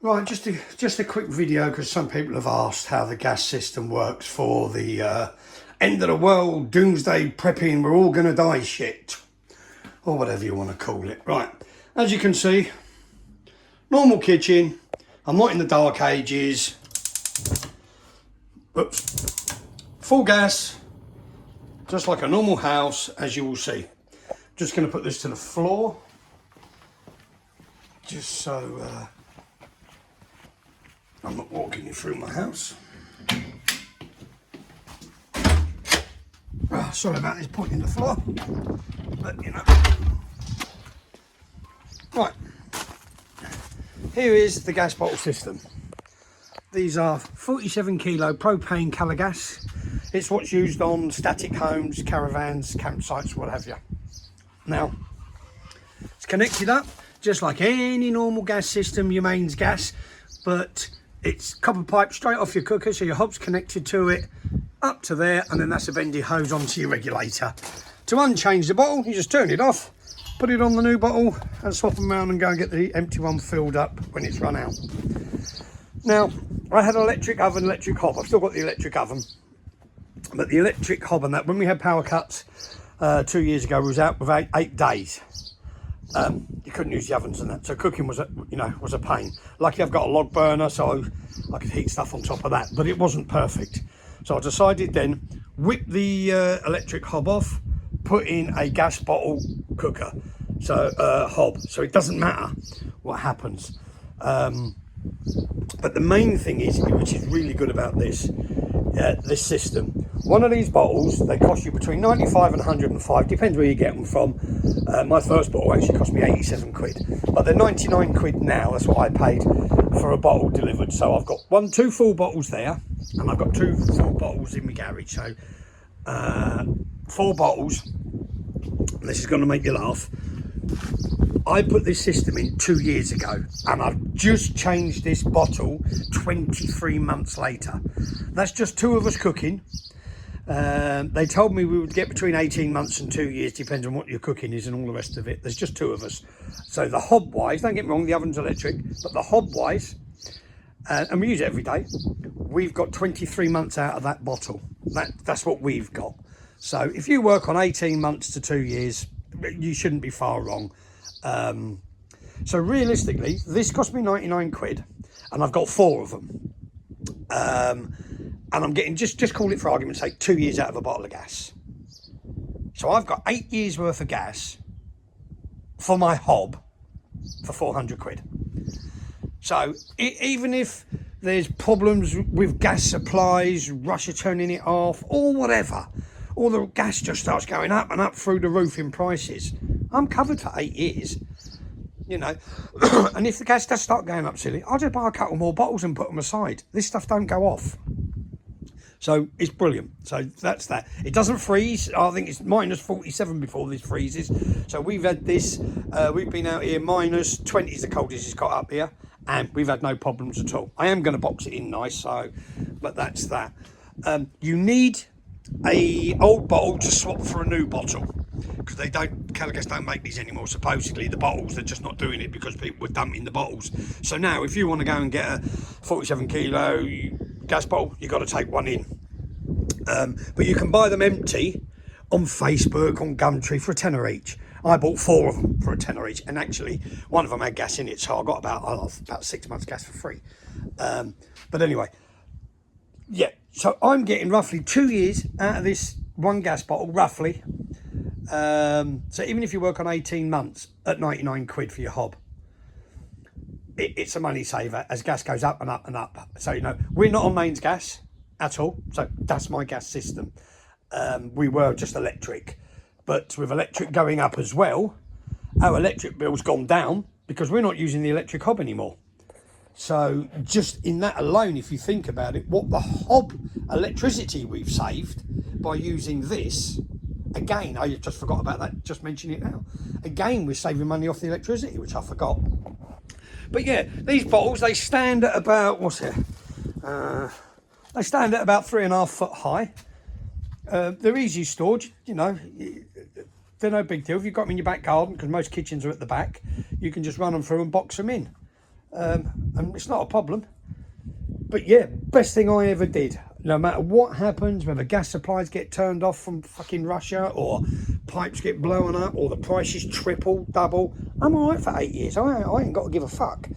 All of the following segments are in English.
Right, just a quick video because some people have asked how the gas system works for the end of the world, doomsday prepping, we're all going to die shit, or whatever you want to call it. Right, as you can see, normal kitchen. I'm not in the dark ages. Oops. Full gas, just like a normal house, as you will see. Just going to put this to the floor, just so I'm not walking you through my house. Sorry about this pointing the floor, but you know. Right, here is the gas bottle system. These are 47 kilo propane colour gas. It's what's used on static homes, caravans, campsites, what have you. Now, it's connected up just like any normal gas system, your mains gas, but it's copper pipe straight off your cooker, so your hob's connected to it, up to there, and then that's a bendy hose onto your regulator. To unchange the bottle, you just turn it off, put it on the new bottle, and swap them around and go and get the empty one filled up when it's run out. Now, I had an electric oven, electric hob. I've still got the electric oven, but the electric hob and that, when we had power cuts 2 years ago, was out for 8 days. You couldn't use the ovens and that, so cooking was a pain. Lucky I've got a log burner, so I could heat stuff on top of that, but it wasn't perfect. So I decided then, whip the electric hob off, put in a gas bottle cooker, so hob, so it doesn't matter what happens. But the main thing is, which is really good about this system, one of these bottles, they cost you between 95 and 105, depends where you get them from. My first bottle actually cost me 87 quid, but they're 99 quid now. That's what I paid for a bottle delivered. So I've got two full bottles there, and I've got 2 full bottles in my garage. So 4 bottles. This is going to make you laugh. I put this system in 2 years ago, and I've just changed this bottle 23 months later. That's just 2 of us cooking. They told me we would get between 18 months and 2 years, depends on what your cooking is and all the rest of it. There's just 2 of us. So the hob wise, don't get me wrong, the oven's electric, but the hob wise, and we use it every day, we've got 23 months out of that bottle. That's what we've got. So if you work on 18 months to 2 years, you shouldn't be far wrong. So realistically, this cost me 99 quid, and I've got 4 of them. And I'm getting, just call it for argument's sake, 2 years out of a bottle of gas. So I've got 8 years worth of gas for my hob for 400 quid. So even if there's problems with gas supplies, Russia turning it off, or whatever, or the gas just starts going up and up through the roof in prices, I'm covered for 8 years, you know. And if the gas does start going up silly, I'll just buy a couple more bottles and put them aside. This stuff don't go off. So it's brilliant. So that's that. It doesn't freeze. I think it's minus 47 before this freezes. So we've had this, we've been out here, minus 20 is the coldest it's got up here, and we've had no problems at all. I am going to box it in nice, so, but that's that. You need a old bottle to swap for a new bottle, because Calagas don't make these anymore. Supposedly the bottles, they're just not doing it because people were dumping the bottles. So now if you want to go and get a 47 kilo gas bottle, you've got to take one in. But you can buy them empty on Facebook, on Gumtree, for a tenner each. I bought 4 of them for a tenner each, and actually one of them had gas in it, so I got about 6 months gas for free. But anyway, yeah, so I'm getting roughly 2 years out of this one gas bottle, roughly. So even if you work on 18 months at 99 quid for your hob, it's a money saver as gas goes up and up and up. So, you know, we're not on mains gas at all. So that's my gas system. We were just electric, but with electric going up as well, our electric bill's gone down because we're not using the electric hob anymore. So just in that alone, if you think about it, what the hob electricity we've saved by using this, again, I just forgot about that, just mention it now. Again, we're saving money off the electricity, which I forgot. But yeah, these bottles, they stand at about, they stand at about 3.5 foot high. They're easy stored, you know, they're no big deal. If you've got them in your back garden, because most kitchens are at the back, you can just run them through and box them in. and it's not a problem. But yeah, best thing I ever did. No matter what happens, whether gas supplies get turned off from fucking Russia, or pipes get blown up, or the prices triple, double, I'm all right for 8 years. I ain't got to give a fuck.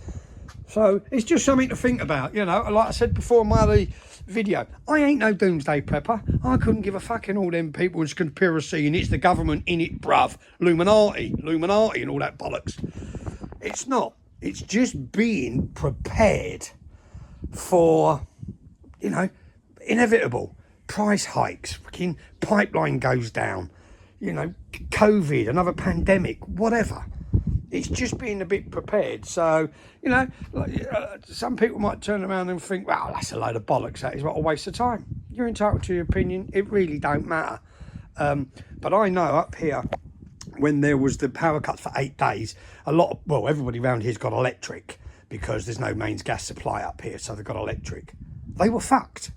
So it's just something to think about, you know. Like I said before in my other video, I ain't no doomsday prepper. I couldn't give a fuck in all them people with conspiracy and it's the government in it, bruv. Illuminati and all that bollocks. It's not. It's just being prepared for, you know, inevitable price hikes, fucking pipeline goes down, you know, COVID, another pandemic, whatever. It's just being a bit prepared. So, you know, some people might turn around and think, well, that's a load of bollocks. That is what a waste of time. You're entitled to your opinion. It really don't matter. But I know up here, when there was the power cuts for 8 days, everybody around here's got electric because there's no mains gas supply up here. So they've got electric. They were fucked.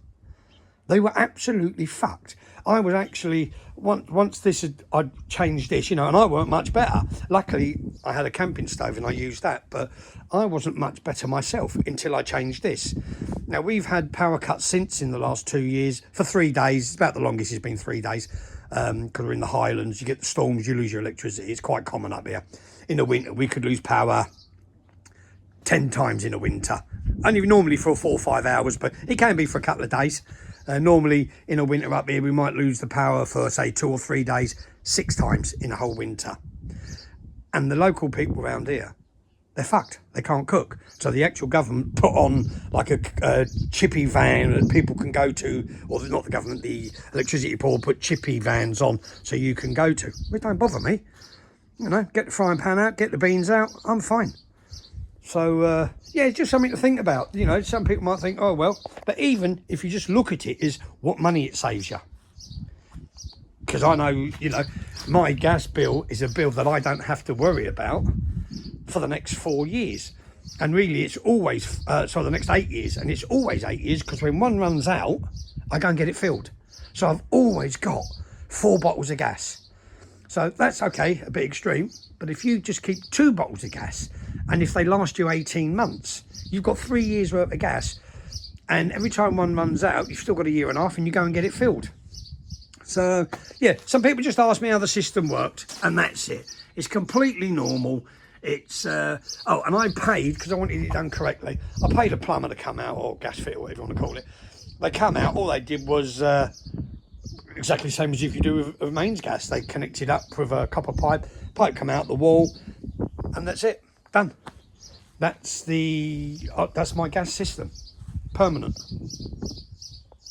They were absolutely fucked. I was actually, once I'd changed this, you know, and I weren't much better. Luckily, I had a camping stove and I used that, but I wasn't much better myself until I changed this. Now, we've had power cuts since in the last 2 years for 3 days. It's about the longest it's been, 3 days, because we're in the Highlands. You get the storms, you lose your electricity. It's quite common up here. In the winter, we could lose power 10 times in a winter. Only normally for 4 or 5 hours, but it can be for a couple of days. Normally in a winter up here, we might lose the power for, say, 2 or 3 days, 6 times in a whole winter. And the local people around here, they're fucked. They can't cook. So the actual government put on like a chippy van that people can go to, or not the government, the electricity board put chippy vans on so you can go to. It don't bother me. You know, get the frying pan out, get the beans out, I'm fine. So, yeah, it's just something to think about. You know, some people might think, oh, well, but even if you just look at it, is what money it saves you. Because I know, you know, my gas bill is a bill that I don't have to worry about for the next 4 years. And really, it's always, the next 8 years. And it's always 8 years because when one runs out, I go and get it filled. So I've always got 4 bottles of gas. So that's okay, a bit extreme. But if you just keep 2 bottles of gas, and if they last you 18 months, you've got 3 years worth of gas. And every time one runs out, you've still got a year and a half and you go and get it filled. So, yeah, some people just asked me how the system worked, and that's it. It's completely normal. It's, and I paid, because I wanted it done correctly, I paid a plumber to come out, or gas fitter, whatever you want to call it. They come out, all they did was exactly the same as if you do with mains gas. They connected up with a copper pipe come out the wall, and that's it, done. That's my gas system, permanent.